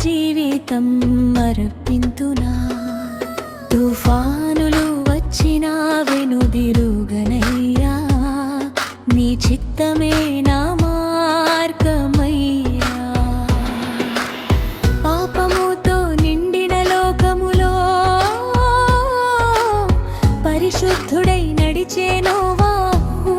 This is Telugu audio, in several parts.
జీవితం అర్పింతునా. తుఫానులు వచ్చినా వెనుదిరుగనయ్యా, నీ చిత్తమే నా మార్గమయ్యా. పాపముతో నిండిన లోకములో పరిశుద్ధుడై నడిచే నోవాహు,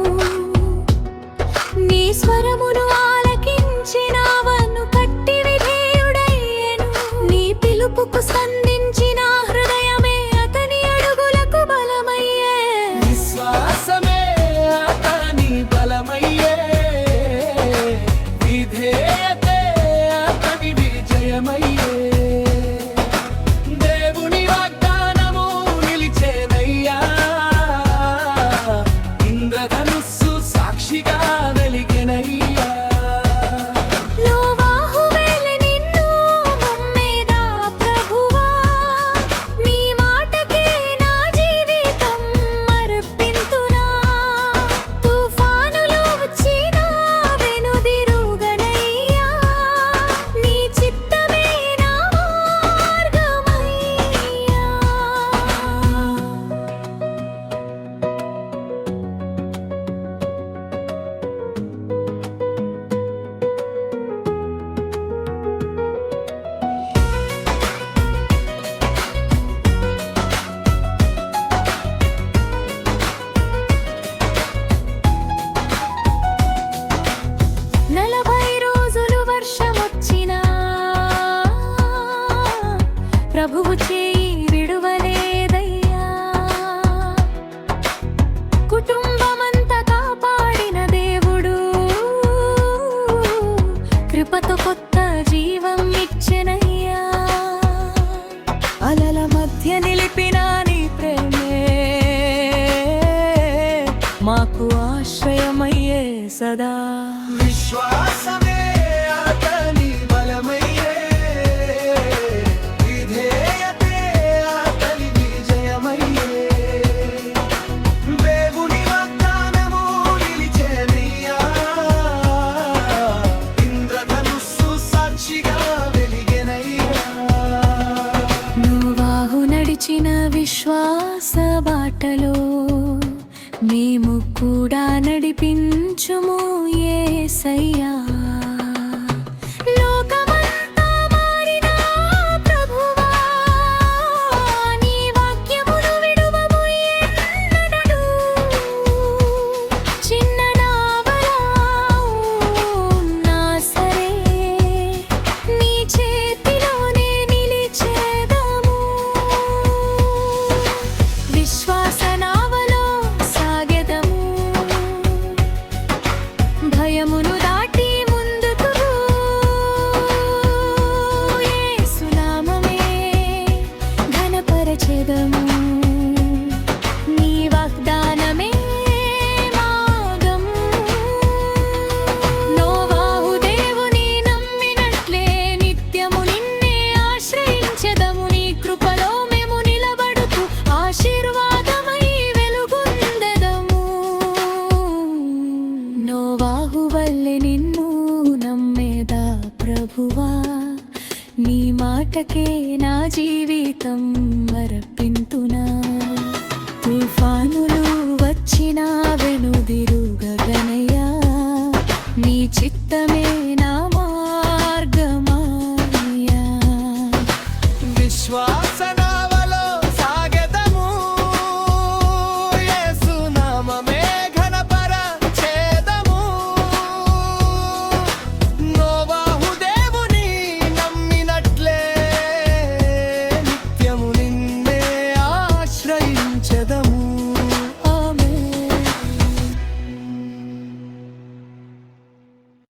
నీ స్వరమును ఆలకించినావను కట్టి విధేయుడయ్యెను. నీ పిలుపుకు స్పందించిన హృదయమే అతని అడుగులకు బలమయ్యే. విశ్వాసమే అతని బలమయ్యే, విధేయతే అతని విజయమయ్యే. దేవుని వాగ్దానము నిలిచేనయ్యా, ఇంద్రధనుస్సు సాక్షిగా వెలిగెనయ్యా. నోవాహు వేళ నిన్ను నమ్మేదా ప్రభువా, నీ మాటకే నా జీవితం అర్పింతునా. తుఫానులు వచ్చినా వెనుదిరుగనయ్యా, నీ చిత్తమే నా మార్గమయ్యా. నలభై రోజులు వర్షమొచ్చినా ప్రభువు చేయి విడువలేదయ్యా. కుటుంబమంతా కాపాడిన దేవుడు కృపతో కొత్త జీవం ఇచ్చెనయ్యా. అలల మధ్య నిలిపిన నీ ప్రేమే మాకు ఆశ్రయమయ్యే సదా. విశ్వాసమే అతని బలమయ్యే, విధేయతే అతని విజయమయ్యే. దేవుని వాగ్దానము నిలిచేనయ్యా, ఇంద్రధనుస్సు సాక్షిగా వెలిగెనయ్యా. నోవాహు నడిచిన విశ్వాస బాటలో మేము కూడా నడిపించుము యేసయ్యా. లోకమంతా మారినా ప్రభువా, నీ వాక్యమును విడువము ఎన్నడూ. చిన్న నావలా ఉన్నా సరే నీ చేతిలోనే నిలిచేదము. విశ్వాస నావలో సాగెదము, భయమును దాటి ముందుకు. యేసు నామమే ఘనపరచెదము, నీ వాగ్దానమే మార్గం. నోవాహు దేవుని నమ్మినట్లే నిత్యము నిన్నే ఆశ్రయించెదము. నీ కృపలో మేము నిలబడుతూ ఆశీర్వాదమై వెలుగొందెదము. నోవాహు వల్లే నిన్ను నమ్మేదా ప్రభువా, నీ మాటకే నా జీవితం అర్పింతునా. తుఫానులు వచ్చినా వెనుదిరుగనయ్యా, నీ చిత్తమే